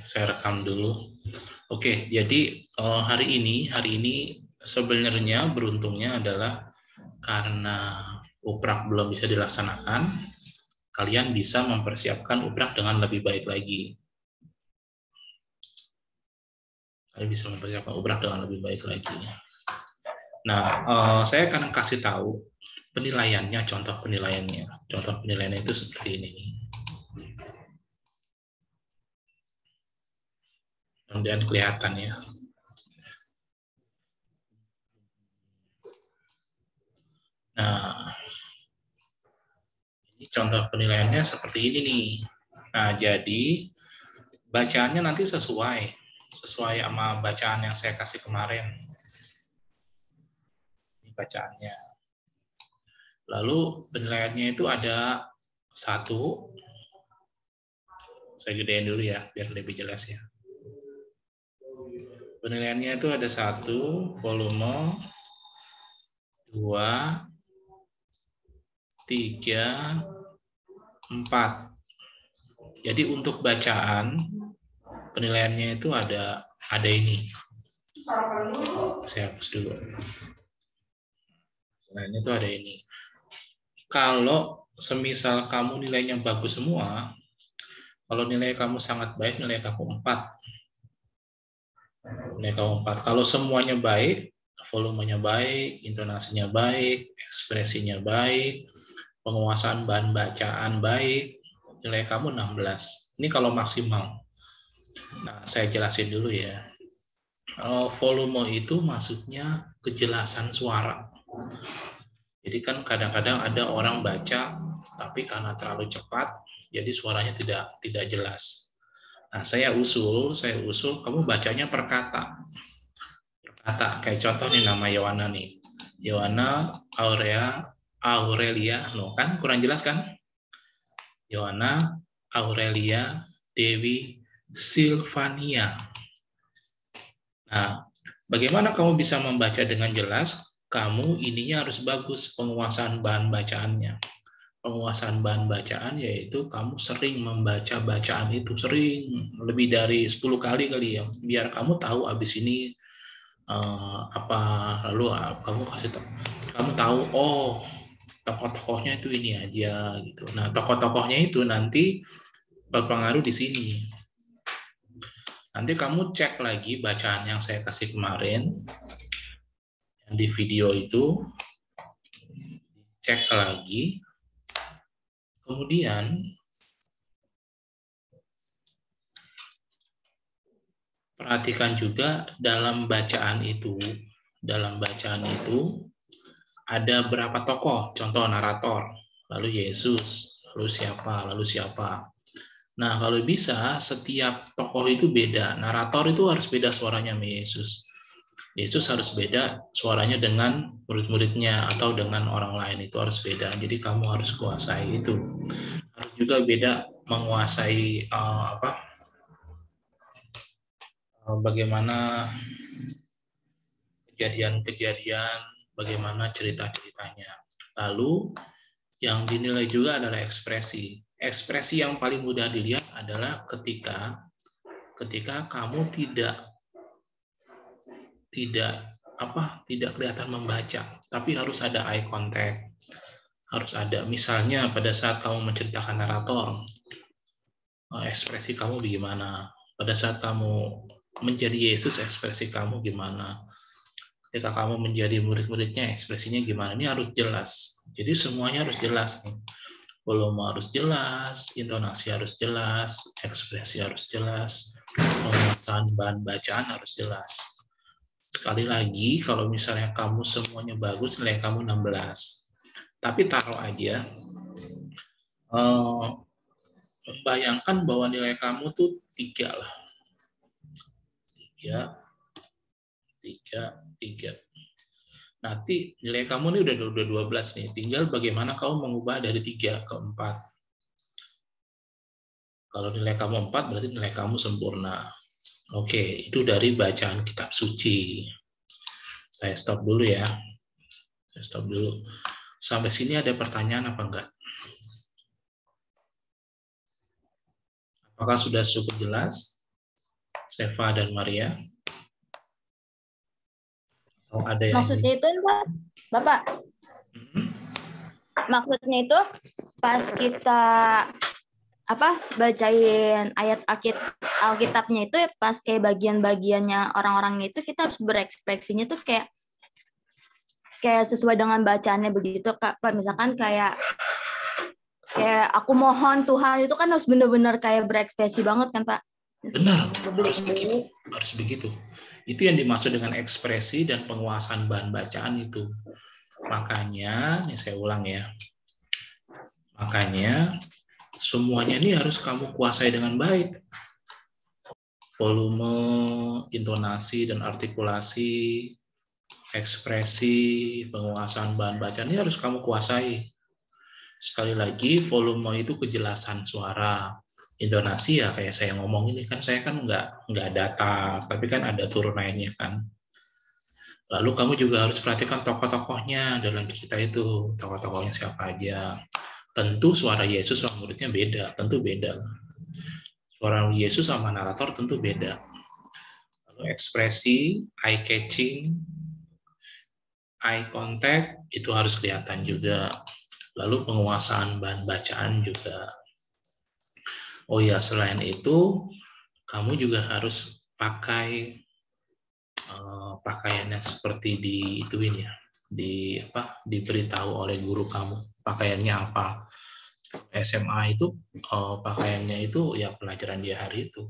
Saya rekam dulu. Oke, jadi hari ini sebenarnya beruntungnya adalah karena uprak belum bisa dilaksanakan, kalian bisa mempersiapkan uprak dengan lebih baik lagi. Kalian bisa mempersiapkan uprak dengan lebih baik lagi. Nah, saya akan kasih tahu penilaiannya, contoh penilaiannya. Contoh penilaiannya itu seperti ini. Kemudian kelihatan ya. Nah, ini contoh penilaiannya seperti ini nih. Nah, jadi bacaannya nanti sesuai sama bacaan yang saya kasih kemarin. Ini bacaannya. Lalu penilaiannya itu ada 1. Saya gedein dulu ya, biar lebih jelas ya. Penilaiannya itu ada 1, volume 2, 3, 4. Jadi untuk bacaan penilaiannya itu ada ini. Saya hapus dulu. Penilaiannya itu ada ini. Kalau semisal kamu nilainya bagus semua, kalau nilai kamu sangat baik, nilai kamu 4. Nilai kamu 4. Kalau semuanya baik, volumenya baik, intonasinya baik, ekspresinya baik, penguasaan bahan bacaan baik, nilai kamu 16. Ini kalau maksimal. Nah, saya jelasin dulu ya. Volume itu maksudnya kejelasan suara. Jadi kan kadang-kadang ada orang baca, tapi karena terlalu cepat, jadi suaranya tidak jelas. Nah, saya usul, kamu bacanya per kata. Per kata, kayak contoh nih nama Yohana nih. Yohana Aurelia, no kan kurang jelas kan? Yohana Aurelia Dewi Silvania. Nah, bagaimana kamu bisa membaca dengan jelas? Kamu ininya harus bagus penguasaan bahan bacaannya. Penguasaan bahan bacaan yaitu kamu sering membaca bacaan itu, sering lebih dari 10 kali ya, biar kamu tahu abis ini apa, lalu kamu tahu oh tokoh-tokohnya itu ini aja gitu. Nah, tokoh-tokohnya itu nanti berpengaruh di sini. Nanti kamu cek lagi bacaan yang saya kasih kemarin yang di video itu, cek lagi. Kemudian perhatikan juga dalam bacaan itu ada berapa tokoh, contoh narator, lalu Yesus, lalu siapa. Nah, kalau bisa setiap tokoh itu beda. Narator itu harus beda suaranya sama Yesus. Yesus harus beda suaranya dengan murid-muridnya atau dengan orang lain, itu harus beda. Jadi kamu harus kuasai itu. Harus juga beda menguasai bagaimana kejadian-kejadian, bagaimana cerita-ceritanya. Lalu yang dinilai juga adalah ekspresi. Ekspresi yang paling mudah dilihat adalah ketika kamu tidak kelihatan membaca, tapi harus ada eye contact. Harus ada, misalnya pada saat kamu menceritakan narator, ekspresi kamu bagaimana? Pada saat kamu menjadi Yesus, ekspresi kamu gimana? Ketika kamu menjadi murid-muridnya, ekspresinya gimana? Ini harus jelas. Jadi semuanya harus jelas nih. Volume harus jelas, intonasi harus jelas, ekspresi harus jelas, penguasaan bahan bacaan harus jelas. Sekali lagi, kalau misalnya kamu semuanya bagus, nilai kamu 16. Tapi taruh aja, bayangkan bahwa nilai kamu tuh 3 lah. 3. Nanti nilai kamu ini udah 12 nih. Tinggal bagaimana kamu mengubah dari 3 ke 4. Kalau nilai kamu 4, berarti nilai kamu sempurna. Oke, itu dari bacaan kitab suci. Saya stop dulu ya. Sampai sini ada pertanyaan apa enggak? Apakah sudah cukup jelas? Seva dan Maria? Atau ada yang Maksudnya itu, Bapak? Maksudnya itu pas kita bacain ayat Alkitabnya itu pas kayak bagian-bagiannya orang-orangnya itu kita harus berekspresinya tuh kayak sesuai dengan bacaannya begitu Kak. Misalkan kayak aku mohon Tuhan itu kan harus benar-benar kayak berekspresi banget kan Pak? Benar, harus begitu. Itu yang dimaksud dengan ekspresi dan penguasaan bahan bacaan itu. Makanya, ini saya ulang ya. Makanya semuanya ini harus kamu kuasai dengan baik. Volume, intonasi dan artikulasi, ekspresi, penguasaan bahan bacaan ini harus kamu kuasai. Sekali lagi, volume itu kejelasan suara. Intonasi ya kayak saya ngomong ini kan, saya kan nggak data, tapi kan ada turunannya kan. Lalu kamu juga harus perhatikan tokoh-tokohnya dalam cerita itu, tokoh-tokohnya siapa aja. Tentu suara Yesus sama muridnya beda, tentu beda. Suara Yesus sama narator tentu beda. Lalu ekspresi, eye catching, eye contact itu harus kelihatan juga. Lalu penguasaan bahan bacaan juga. Oh ya, selain itu kamu juga harus pakai pakaiannya seperti diituin ya, diberitahu oleh guru kamu pakaiannya apa. SMA itu pakaiannya itu ya pelajaran dia hari itu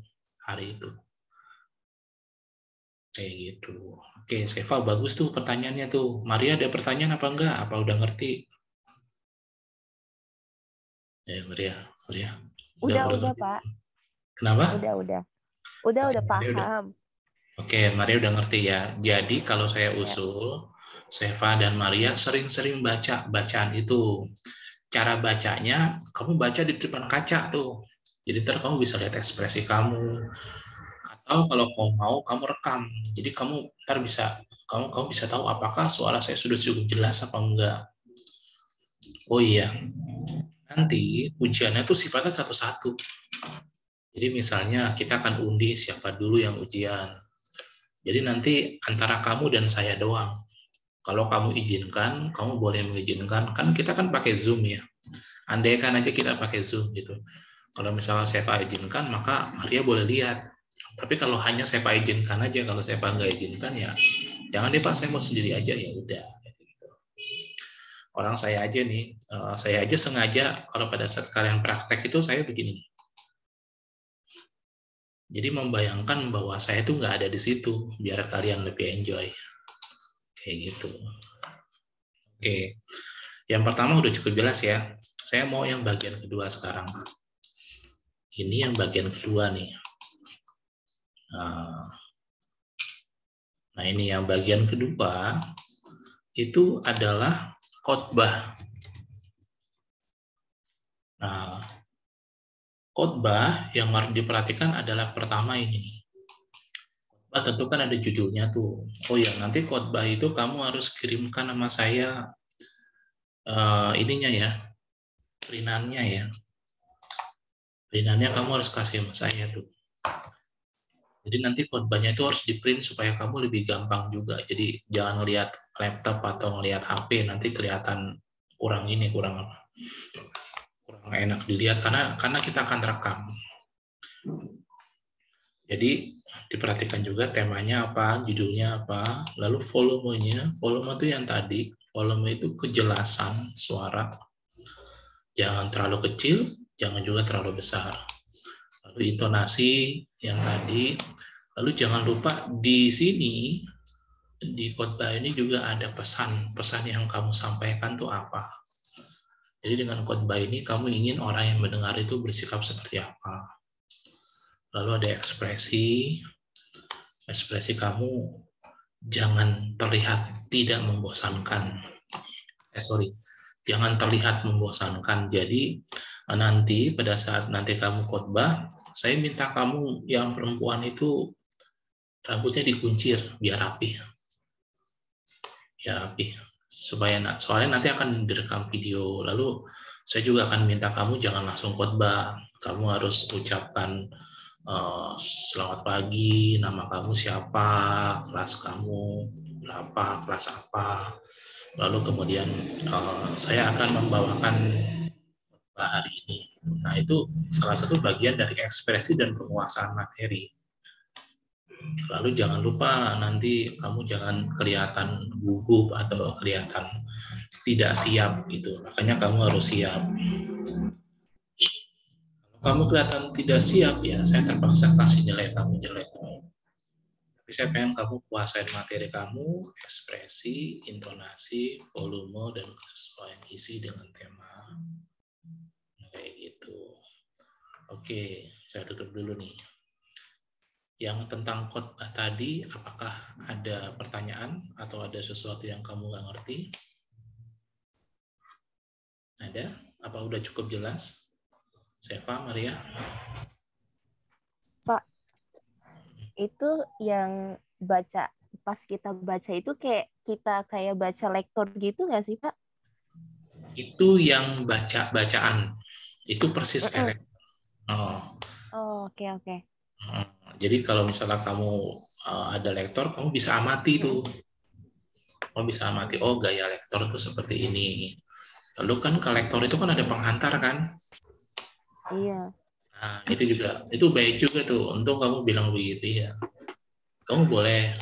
kayak gitu. Oke, Seva, bagus tuh pertanyaannya tuh. Maria ada pertanyaan apa enggak? Apa udah ngerti? Ya, Maria. Udah Pak. Kenapa? Udah paham. Oke, Maria udah ngerti ya. Jadi kalau saya usul, Seva dan Maria sering-sering baca bacaan itu. Cara bacanya, kamu baca di depan kaca tuh. Jadi ntar kamu bisa lihat ekspresi kamu. Atau kalau kamu mau, kamu rekam. Jadi kamu ntar kamu bisa tahu apakah suara saya sudah cukup jelas apa enggak. Oh iya, nanti ujiannya tuh sifatnya satu-satu. Jadi misalnya kita akan undi siapa dulu yang ujian. Jadi nanti antara kamu dan saya doang. Kalau kamu izinkan, kamu boleh mengizinkan. Kan kita kan pakai Zoom ya. Andaikan aja kita pakai Zoom gitu. Kalau misalnya saya izinkan, maka Maria boleh lihat. Tapi kalau hanya saya izinkan aja, kalau saya nggak izinkan ya, jangan deh Pak, saya mau sendiri aja, ya udah. Orang saya aja nih, saya aja sengaja kalau pada saat kalian praktek itu saya begini. Jadi membayangkan bahwa saya tuh nggak ada di situ, biar kalian lebih enjoy. Kayak gitu. Oke, yang pertama udah cukup jelas ya. Saya mau yang bagian kedua sekarang. Ini yang bagian kedua nih. Nah ini yang bagian kedua, itu adalah khotbah. Nah, khotbah yang harus diperhatikan adalah pertama ini. Khotbah tentu kan ada judulnya tuh. Oh ya, nanti khotbah itu kamu harus kirimkan sama saya ininya ya, printannya ya. Printannya kamu harus kasih sama saya tuh. Jadi nanti khotbahnya itu harus di-print supaya kamu lebih gampang juga. Jadi jangan lihat laptop atau ngelihat HP, nanti kelihatan kurang enak dilihat karena kita akan rekam. Jadi diperhatikan juga temanya apa, judulnya apa, lalu volumenya. Volume itu yang tadi, volume itu kejelasan suara. Jangan terlalu kecil, jangan juga terlalu besar. Lalu intonasi yang tadi. Lalu jangan lupa di sini, di khotbah ini juga ada pesan yang kamu sampaikan tuh apa. Jadi dengan khotbah ini kamu ingin orang yang mendengar itu bersikap seperti apa. Lalu ada ekspresi kamu jangan terlihat tidak membosankan. Jangan terlihat membosankan. Jadi nanti pada saat nanti kamu khotbah, saya minta kamu yang perempuan itu rambutnya dikuncir biar rapi. Soalnya nanti akan direkam video. Lalu saya juga akan minta kamu jangan langsung khotbah. Kamu harus ucapkan Selamat pagi, nama kamu siapa, kelas kamu berapa, kelas apa. Lalu kemudian saya akan membawakan hari ini. Nah, itu salah satu bagian dari ekspresi dan penguasaan materi. Lalu jangan lupa nanti kamu jangan kelihatan gugup atau kelihatan tidak siap gitu. Makanya kamu harus siap. Kalau kamu kelihatan tidak siap ya, saya terpaksa kasih nilai kamu jelek. Tapi saya pengen kamu kuasain materi kamu, ekspresi, intonasi, volume, dan kesesuaian isi dengan tema. Kayak gitu. Oke, saya tutup dulu nih. Yang tentang khotbah tadi, apakah ada pertanyaan atau ada sesuatu yang kamu nggak ngerti? Ada? Apa udah cukup jelas? Seva, Maria? Pak, itu yang pas kita baca itu kayak kita kayak baca lektor gitu nggak sih, Pak? Itu yang bacaan. Itu persis kayak lektor. Oh, oke. Jadi kalau misalnya kamu ada lektor, kamu bisa amati tuh. Kamu bisa amati, oh gaya lektor tuh seperti ini. Lalu kan ke lektor itu kan ada penghantar kan? Iya. Nah, itu baik juga tuh. Untung kamu bilang begitu ya. Kamu boleh.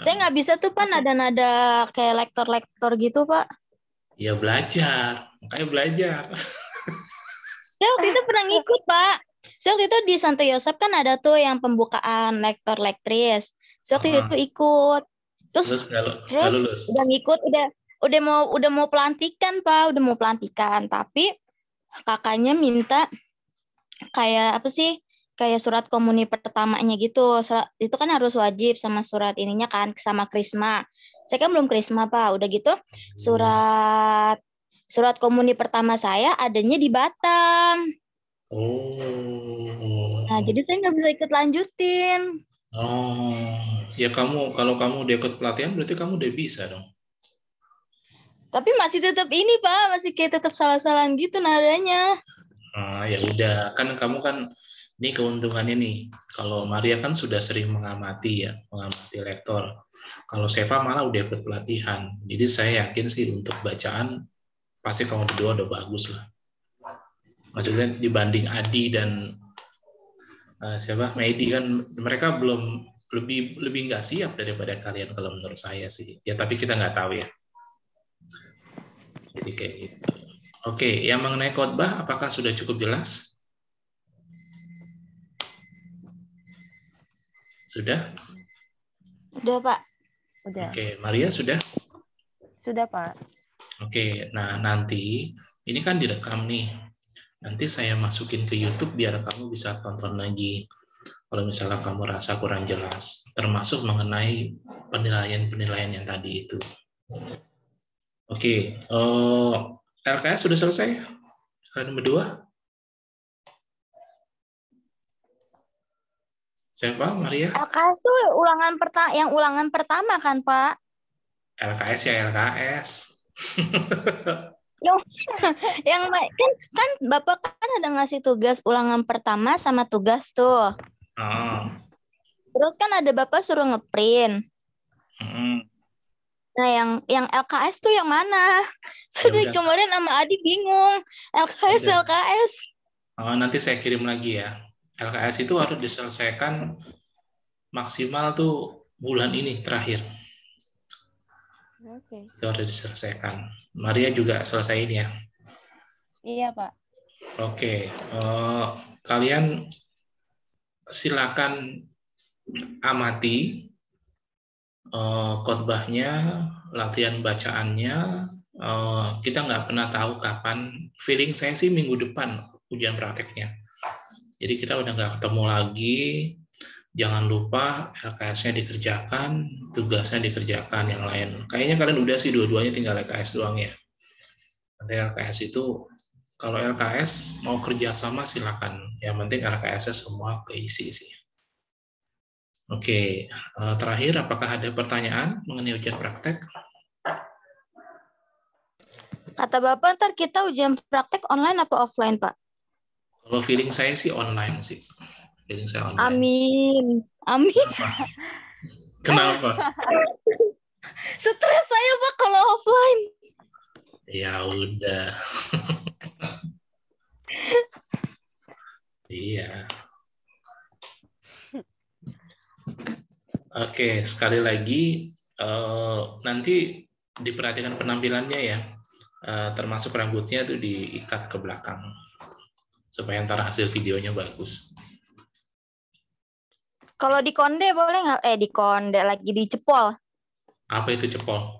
Saya nggak bisa tuh Pak nada-nada kayak lektor-lektor gitu Pak. Ya belajar, makanya belajar. Saya waktu itu pernah ngikut Pak. Saya waktu itu di Santo Yosep kan ada tuh yang pembukaan lektor-lektris. Saya waktu itu ikut. Terus lulus. udah ngikut, udah mau pelantikan Pak, udah mau pelantikan. Tapi kakaknya minta kayak apa sih? Kayak surat komuni pertamanya gitu. Itu kan harus wajib sama surat ininya kan, sama krisma. Saya kan belum krisma Pak. Udah gitu surat komuni pertama saya adanya di Batam. Oh. Nah, jadi saya nggak bisa ikut lanjutin. Oh, ya kalau kamu udah ikut pelatihan berarti kamu udah bisa dong. Tapi masih tetap ini Pak, masih kayak tetap salah-salahan gitu nadanya. Ya udah, kan kamu kan ini keuntungannya nih. Kalau Maria kan sudah sering mengamati lektor. Kalau Seva malah udah ikut pelatihan. Jadi saya yakin sih untuk bacaan pasti kamu berdua udah bagus lah. Maksudnya dibanding Adi dan siapa Medi kan mereka belum lebih nggak siap daripada kalian kalau menurut saya sih. Ya tapi kita nggak tahu ya. Jadi kayak gitu. Oke, yang mengenai khotbah apakah sudah cukup jelas? Sudah? Udah Pak. Udah. Oke, Maria sudah? Sudah Pak. Oke, nah nanti ini kan direkam nih. Nanti saya masukin ke YouTube biar kamu bisa tonton lagi. Kalau misalnya kamu rasa kurang jelas, termasuk mengenai penilaian-penilaian yang tadi itu. Oke, LKS sudah selesai? Kalian berdua? Siapa, Maria? LKS tuh ulangan pertama kan, Pak? LKS ya LKS. yang kan Bapak kan ada ngasih tugas ulangan pertama sama tugas tuh. Terus kan ada Bapak suruh ngeprint. Nah, yang LKS tuh yang mana? Sudah kemarin sama Adi bingung. LKS. Nanti saya kirim lagi ya. LKS itu harus diselesaikan maksimal tuh bulan ini terakhir. Oke. Itu harus diselesaikan. Maria juga selesaiin ya? Iya, Pak. Oke. Kalian silakan amati khotbahnya, latihan bacaannya. Kita nggak pernah tahu kapan. Feeling saya sih minggu depan ujian prakteknya. Jadi kita udah nggak ketemu lagi. Jangan lupa LKS-nya dikerjakan, tugasnya dikerjakan yang lain. Kayaknya kalian udah sih dua-duanya tinggal LKS doang ya. Nanti LKS itu, kalau LKS mau kerjasama silakan. Yang penting LKS-nya semua keisi sih. Oke, terakhir apakah ada pertanyaan mengenai ujian praktek? Kata Bapak ntar kita ujian praktek online apa offline, Pak? Kalau feeling saya sih online sih. Feeling saya online. Amin. Amin. Kenapa? Stres saya Pak kalau offline. Ya udah. Iya. Oke, sekali lagi nanti diperhatikan penampilannya ya. Termasuk rambutnya tuh diikat ke belakang supaya ntar hasil videonya bagus. Kalau di konde boleh nggak? Di konde lagi dicepol. Apa itu cepol?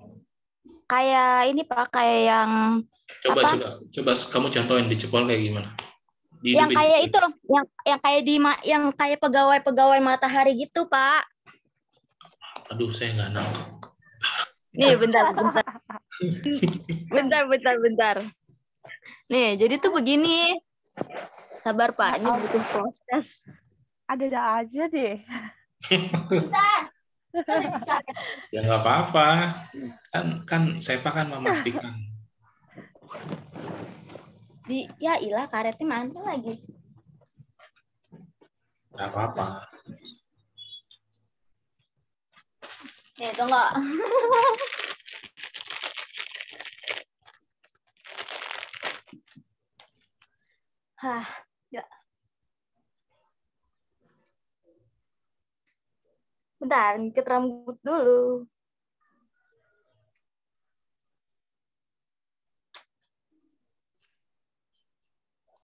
Kayak ini Pak, kayak yang Coba apa? coba kamu contohin dicepol kayak gimana? Yang Dihidupin. kayak itu, yang kayak yang kayak pegawai matahari gitu Pak. Aduh, saya nggak nangkep. Nih bentar. bentar. Nih jadi tuh begini. Sabar Pak, ini butuh proses. Ada aja deh. Ya nggak apa-apa. Kan Sepa kan memastikan. Ya ilah karetnya mantul lagi. Nggak apa-apa. Nih tunggu. Hah, ya. Bentar, ngikat rambut dulu.